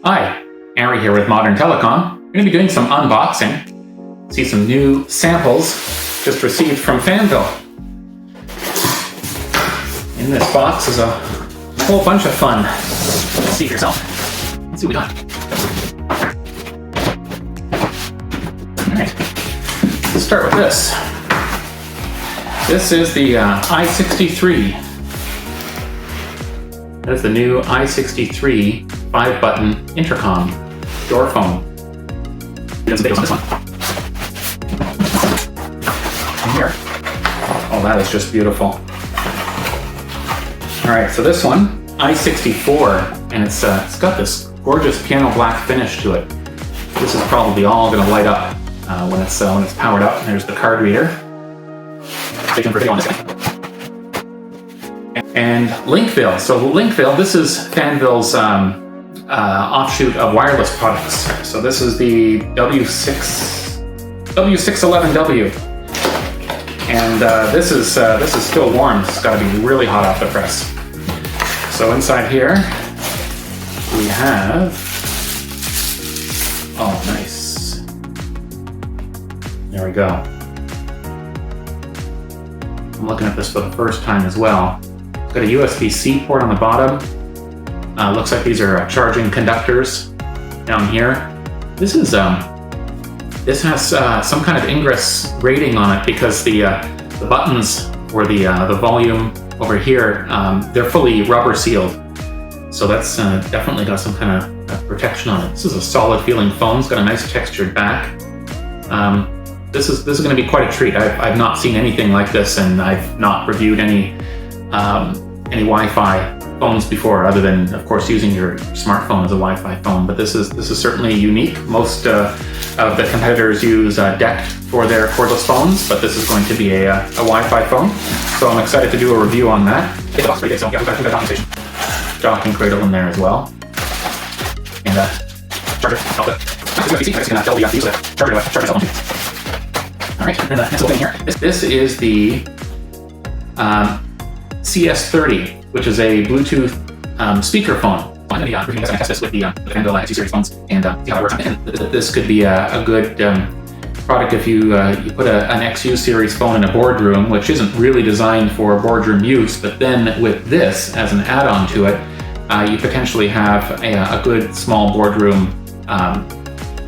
Hi, Ari here with Modern Telecom. We're going to be doing some unboxing. See some new samples just received from Fanvil. In this box is a whole bunch of fun. See for yourself. Let's see what we got. Alright, let's start with this. This is the i63. That is the new i63 5-button intercom door phone. We got some videos on this one. And here. Oh, that is just beautiful. Alright, so this one, i64, and it's got this gorgeous piano black finish to it. This is probably all going to light up when it's powered up. And there's the card reader. Stay tuned for a video on this guy. And Linkvil. So Linkvil, this is Fanvil's offshoot of wireless products. So this is the W611W. And this is still warm. It's got to be really hot off the press. So inside here we have, oh nice, there we go. I'm looking at this for the first time as well. It's got a USB-C port on the bottom. Looks like these are charging conductors down here. This has some kind of ingress rating on it because the buttons for the volume over here, they're fully rubber sealed. So that's definitely got some kind of protection on it. This is a solid feeling phone. It's got a nice textured back. This is going to be quite a treat. I've not seen anything like this, and I've not reviewed any Wi-Fi phones before, other than, of course, using your smartphone as a Wi-Fi phone. But this is certainly unique. Most of the competitors use DECT for their cordless phones, but this is going to be a Wi-Fi phone. So I'm excited to do a review on that. It's a box pretty big, so yeah, we've got a docking station, docking cradle in there as well, and charger. USB-C. I'm just going to tell you to use the charger to charge myself on. All right, and the next little thing here. This is the CS30, which is a Bluetooth speakerphone. I'm going to test this with the Fanvil i63 phones and see how it works. And this could be a good product if you put an XU series phone in a boardroom, which isn't really designed for boardroom use, but then with this as an add-on to it, you potentially have a good small boardroom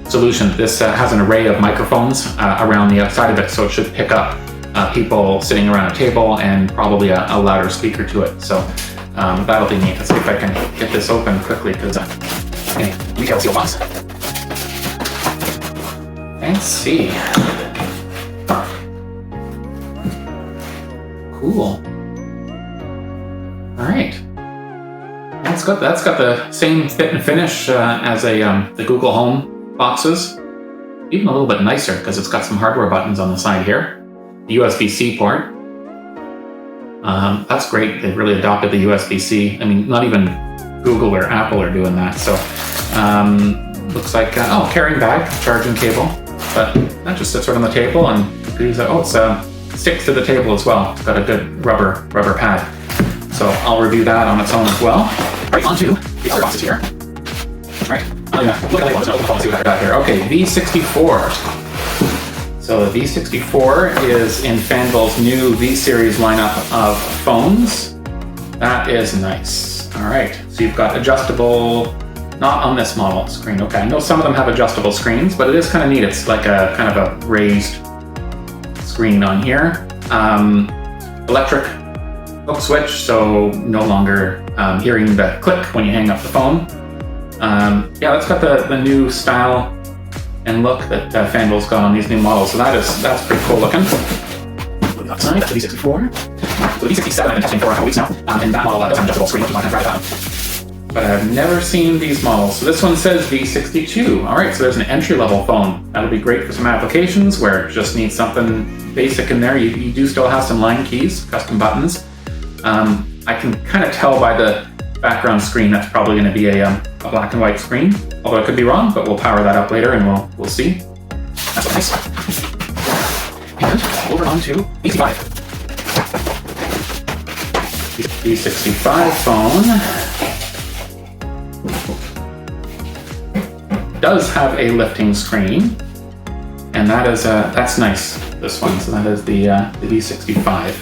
solution. This has an array of microphones around the outside of it, so it should pick up people sitting around a table and probably a louder speaker to it. So that'll be neat. Let's see if I can get this open quickly, because retail seal box. Let's see. Cool. All right. That's got the same fit and finish as the Google Home boxes. Even a little bit nicer because it's got some hardware buttons on the side here. The USB-C port. That's great. They've really adopted the USB-C. I mean, not even Google or Apple are doing that. So looks like carrying bag, charging cable, but that just sits right on the table, and you can use it. Oh, it sticks to the table as well. It's got a good rubber pad. So I'll review that on its own as well. Right, on to the other boxes here. Right. Look at the labels. Open the phone, see what I got here. Okay, V64. So the V64 is in Fanvil's new V-series lineup of phones. That is nice. All right, so you've got adjustable, not on this model screen. Okay, I know some of them have adjustable screens, but it is kind of neat. It's like a kind of a raised screen on here. Electric hook switch, so no longer hearing the click when you hang up the phone. Yeah, that's got the new style and look that Fanvil's got on these new models, so that's pretty cool looking. Moving outside, the V64. So the V67 I've been testing for a couple weeks now, and that model doesn't have an adjustable screen, which is why I haven't tried that out. But I've never seen these models. So this one says V62. All right, so there's an entry-level phone. That'll be great for some applications where it just needs something basic in there. You do still have some line keys, custom buttons. I can kind of tell by the background screen that's probably going to be a black and white screen, although I could be wrong, but we'll power that up later and we'll see. That's nice. And over on to V65. V65 phone. does have a lifting screen, and that's nice. This one, so that is the V65.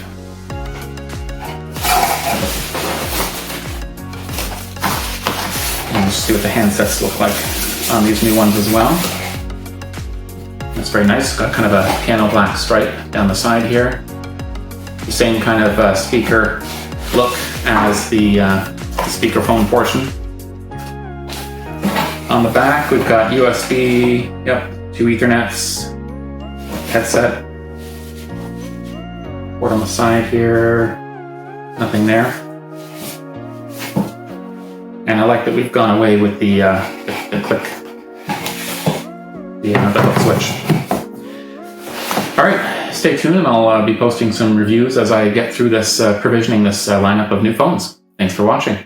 And let's see what the handsets look like on these new ones as well. That's very nice. It's got kind of a piano black stripe down the side here. The same kind of speaker look as the speakerphone portion. On the back, we've got USB, yep, 2 Ethernets, headset. Port on the side here, nothing there. And I like that we've gone away with the click, the hook switch. All right, stay tuned, and I'll be posting some reviews as I get through this, provisioning this lineup of new phones. Thanks for watching.